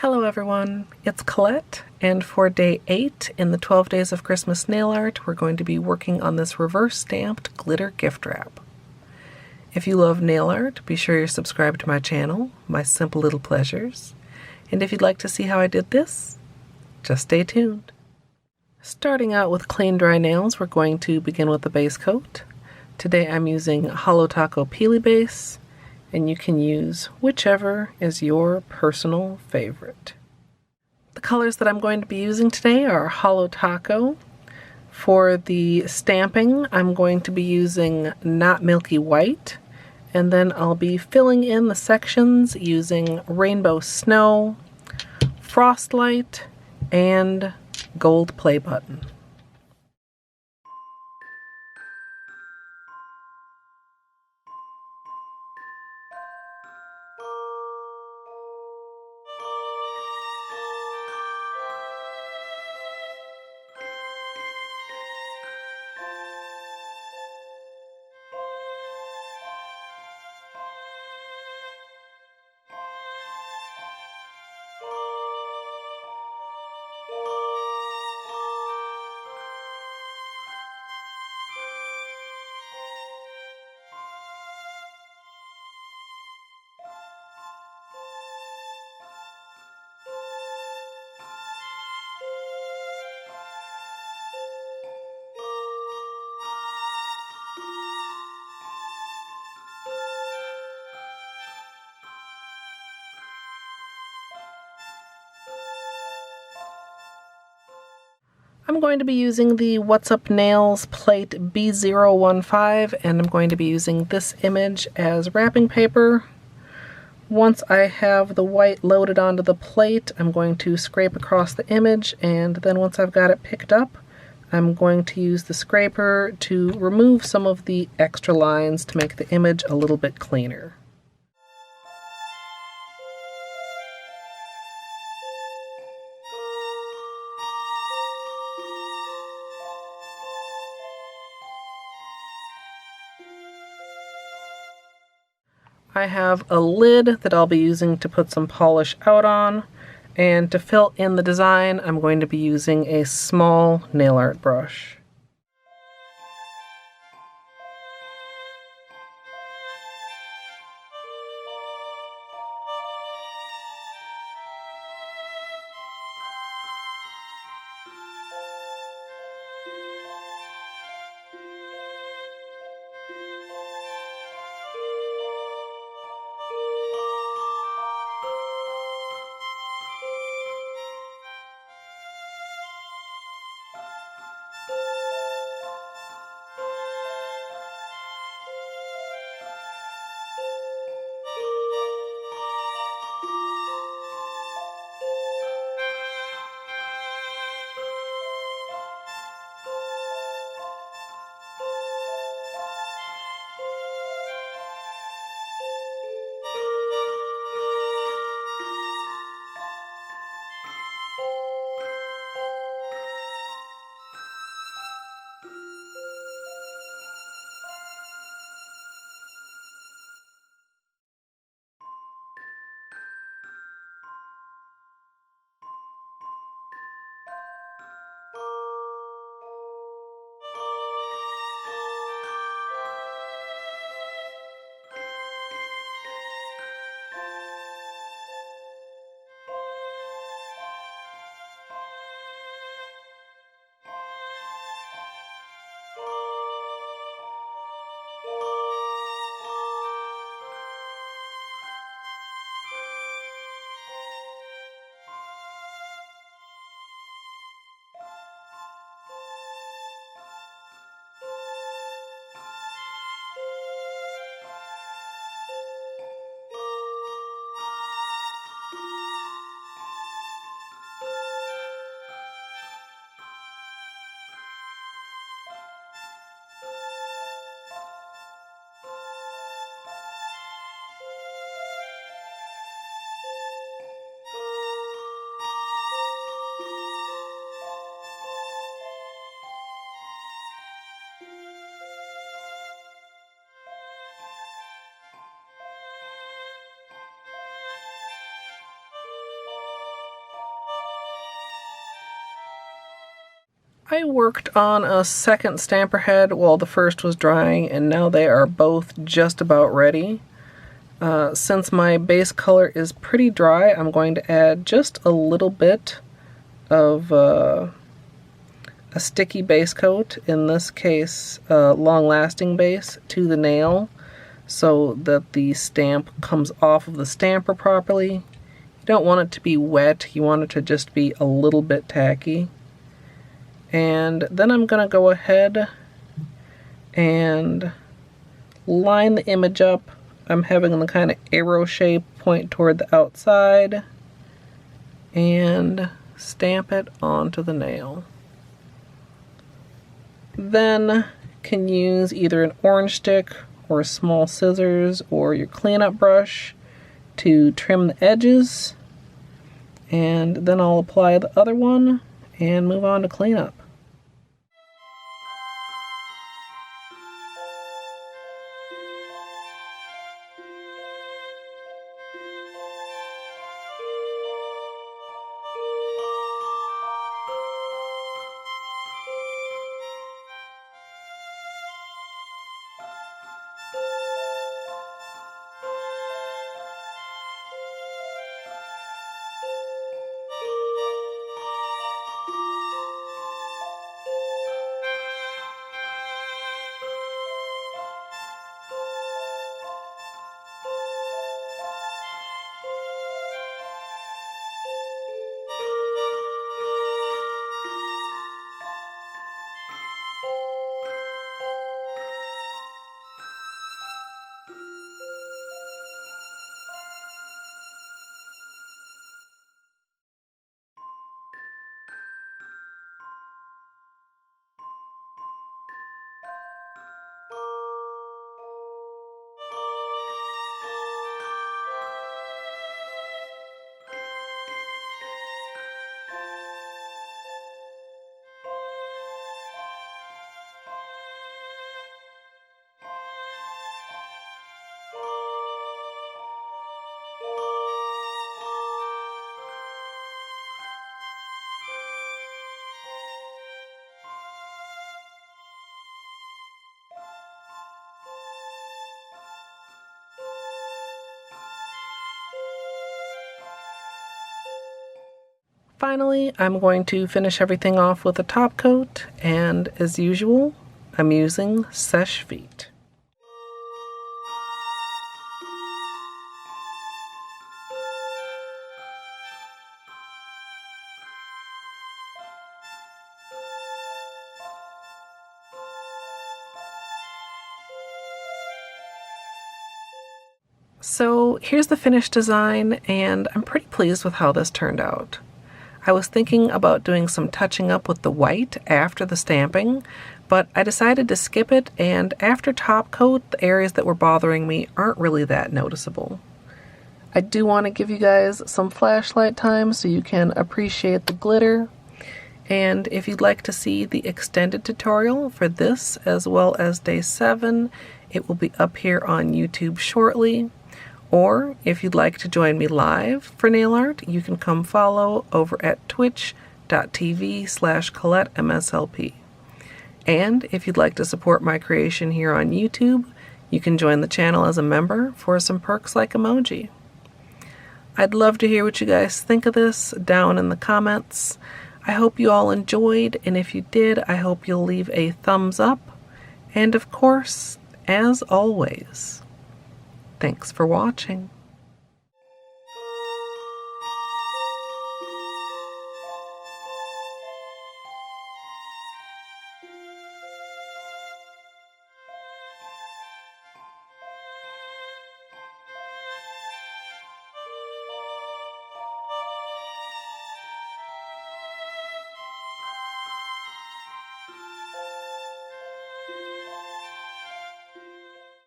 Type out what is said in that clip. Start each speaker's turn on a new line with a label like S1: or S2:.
S1: Hello everyone, it's Colette, and for day 8 in the 12 Days of Christmas nail art, we're going to be working on this reverse stamped glitter gift wrap. If you love nail art, be sure you're subscribed to my channel, My Simple Little Pleasures, and if you'd like to see how I did this, just stay tuned. Starting out with clean dry nails, we're going to begin with the base coat. Today I'm using Holo Peely Base, and you can use whichever is your personal favorite. The colors that I'm going to be using today are Holo Taco. For the stamping, I'm going to be using Not Milky White, and then I'll be filling in the sections using Rainbow Snow, Frostlight, and Gold Play Button. I'm going to be using the What's Up Nails plate B015, and I'm going to be using this image as wrapping paper. Once I have the white loaded onto the plate, I'm going to scrape across the image, and then once I've got it picked up, I'm going to use the scraper to remove some of the extra lines to make the image a little bit cleaner. I have a lid that I'll be using to put some polish out on, and to fill in the design I'm going to be using a small nail art brush. I worked on a second stamper head while the first was drying, and now they are both just about ready. Since my base color is pretty dry, I'm going to add just a little bit of a sticky base coat, in this case long-lasting base, to the nail so that the stamp comes off of the stamper properly. You don't want it to be wet, you want it to just be a little bit tacky. And then I'm going to go ahead and line the image up. I'm having the kind of arrow shape point toward the outside and stamp it onto the nail. Then can use either an orange stick or small scissors or your cleanup brush to trim the edges, and then I'll apply the other one and move on to cleanup. Finally, I'm going to finish everything off with a top coat, and as usual, I'm using Seche Vite. So here's the finished design, and I'm pretty pleased with how this turned out. I was thinking about doing some touching up with the white after the stamping, but I decided to skip it, and after top coat, the areas that were bothering me aren't really that noticeable. I do want to give you guys some flashlight time so you can appreciate the glitter, and if you'd like to see the extended tutorial for this as well as day 7, it will be up here on YouTube shortly. Or if you'd like to join me live for nail art, you can come follow over at twitch.tv/Colette MSLP. And if you'd like to support my creation here on YouTube, you can join the channel as a member for some perks like emoji. I'd love to hear what you guys think of this down in the comments. I hope you all enjoyed, and if you did, I hope you'll leave a thumbs up. And of course, as always, thanks for watching.